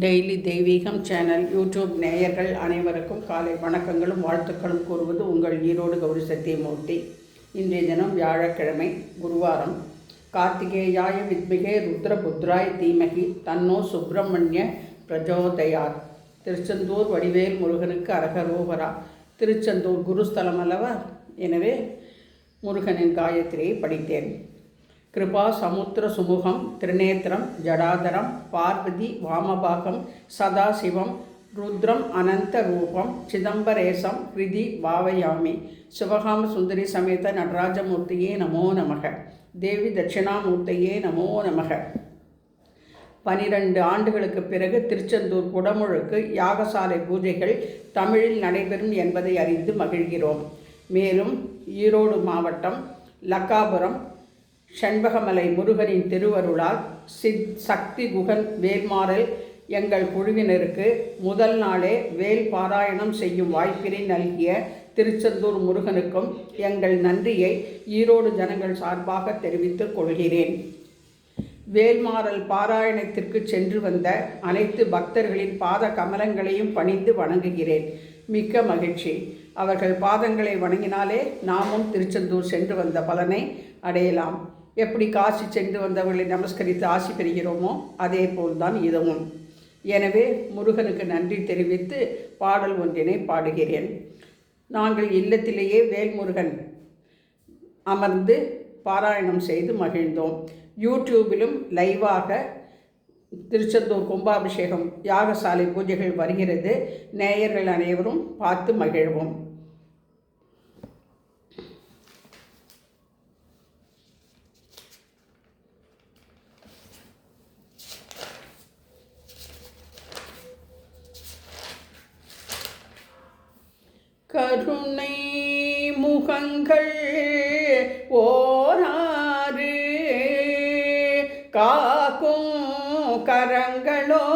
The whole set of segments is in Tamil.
டெய்லி தெய்வீகம் சேனல் யூடியூப் நேயர்கள் அனைவருக்கும் காலை வணக்கங்களும் வாழ்த்துக்களும் கூறுவது உங்கள் ஈரோடு கௌரி சத்தியமூர்த்தி. இன்றைய தினம் வியாழக்கிழமை, குருவாரம். கார்த்திகேயாய வித்மிகே ருத்ரபுத்ராய் தீமகி தன்னோ சுப்பிரமணிய பிரஜோதயாத். திருச்செந்தூர் வடிவேல் முருகனுக்கு அரகரோகரா. திருச்செந்தூர் குருஸ்தலம் அல்லவா, எனவே முருகனின் காயத்ரியை படித்தேன். கிருபா சமுத்திர சுமுகம் திரிநேத்திரம் ஜடாதரம் பார்வதி வாமபாகம் சதாசிவம் ருத்ரம் அனந்த ரூபம் சிதம்பரேசம் ஹிருதி பாவயாமி. சிவகாம சுந்தரி சமேத நடராஜமூர்த்தியே நமோ நமக. தேவி தட்சிணாமூர்த்தியே நமோ நமக. 12 ஆண்டுகளுக்கு பிறகு திருச்செந்தூர் குடமுழுக்கு யாகசாலை பூஜைகள் தமிழில் நடைபெறும் என்பதை அறிந்து மகிழ்கிறோம். மேலும் ஈரோடு மாவட்டம் லக்காபுரம் ஷண்பகமலை முருகனின் திருவருளால் சக்தி குகன் வேல்மாறல் எங்கள் குழுவினருக்கு முதல் நாளே வேல் பாராயணம் செய்யும் வாய்ப்பினை நல்கிய திருச்செந்தூர் முருகனுக்கும் எங்கள் நன்றியை ஈரோடு ஜனங்கள் சார்பாக தெரிவித்துக் கொள்கிறேன். வேல்மாறல் பாராயணத்திற்கு சென்று வந்த அனைத்து பக்தர்களின் பாத கமலங்களையும் பணிந்து வணங்குகிறேன். மிக்க மகிழ்ச்சி. அவர்கள் பாதங்களை வணங்கினாலே நாமும் திருச்செந்தூர் சென்று வந்த பலனை அடையலாம். எப்படி காசி சென்று வந்தவர்களை நமஸ்கரித்து ஆசி பெறுகிறோமோ அதே போல்தான் இதுவும். எனவே முருகனுக்கு நன்றி தெரிவித்து பாடல் ஒன்றினை பாடுகிறேன். நாங்கள் இல்லத்திலேயே வேல்முருகன் அமர்ந்து பாராயணம் செய்து மகிழ்ந்தோம். யூடியூபிலும் லைவாக திருச்செந்தூர் கும்பாபிஷேகம் யாகசாலை பூஜைகள் வருகிறது. நேயர்கள் அனைவரும் பார்த்து மகிழ்வோம். கருணை முகங்கள் ஓராறு காக்கும் கரங்களோ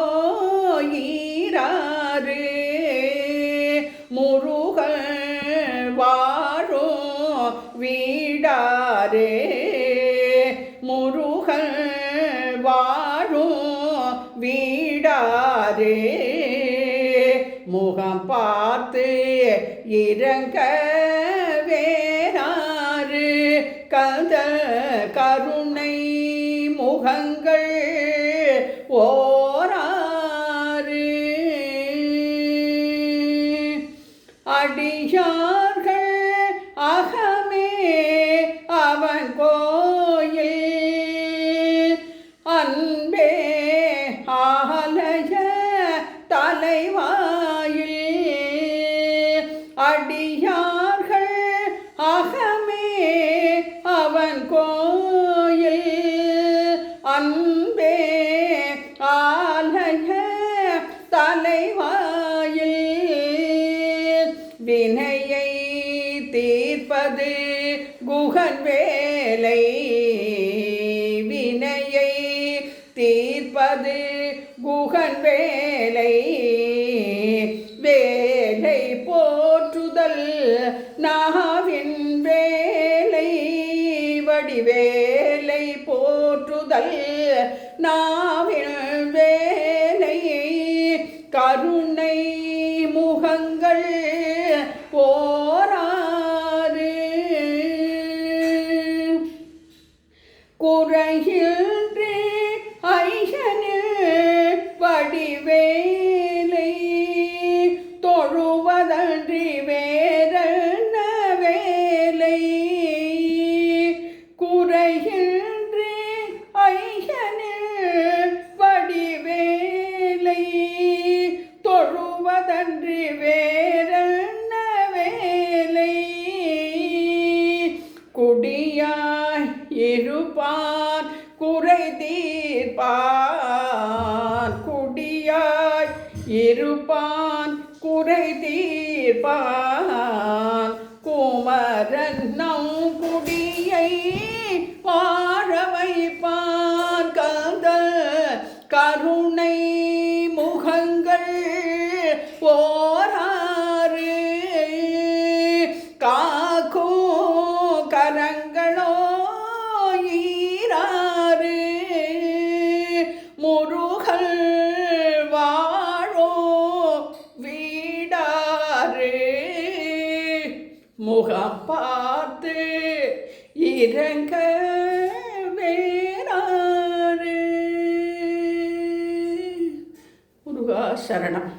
ஈராறு முருகன் வாழும் வீடாரே முருகன் வாழும் வீடாரே முகம் பார்த்து இறங்க வேறாறு கருணை முகங்கள் ஓராறு அடியார்கள் அகமே அவன் கோயில் அன்பே ஆலய தலைவாயில் அடியார்கள் அகமே அவன் கோயில் அன்பே ஆலய தலைவாயில் வினையை தீர்ப்பது குகன் வேலை வினையை தீர்ப்பது குகன் வேலை வேலை போற்றுதல் நாவின் வேலை வடிவேலை போற்றுதல் நாவின் வேலை கருணை முகங்கள் போராறு குறையின்றி ஐயனில் வடிவேலை தொழுவதன்றி வேறென்ன வேலை குறையின்றி ஐயனில் வடிவேலை தொழுவதன்றி வேறென்ன வேலை குடியாய் இருப்பான் குறை தீர்ப்பான் குடியாய் இருப்பான் குறை தீர்ப்பான் குமரன் நம் குடியை வாழ வைப்பான் கருணை முகங்கள் ஓராறு காக்கும் கரங்களோ ஈராறு முருகன் வா முகம் பார்த்து இறங்க வேறாறு. முருகா சரணம்.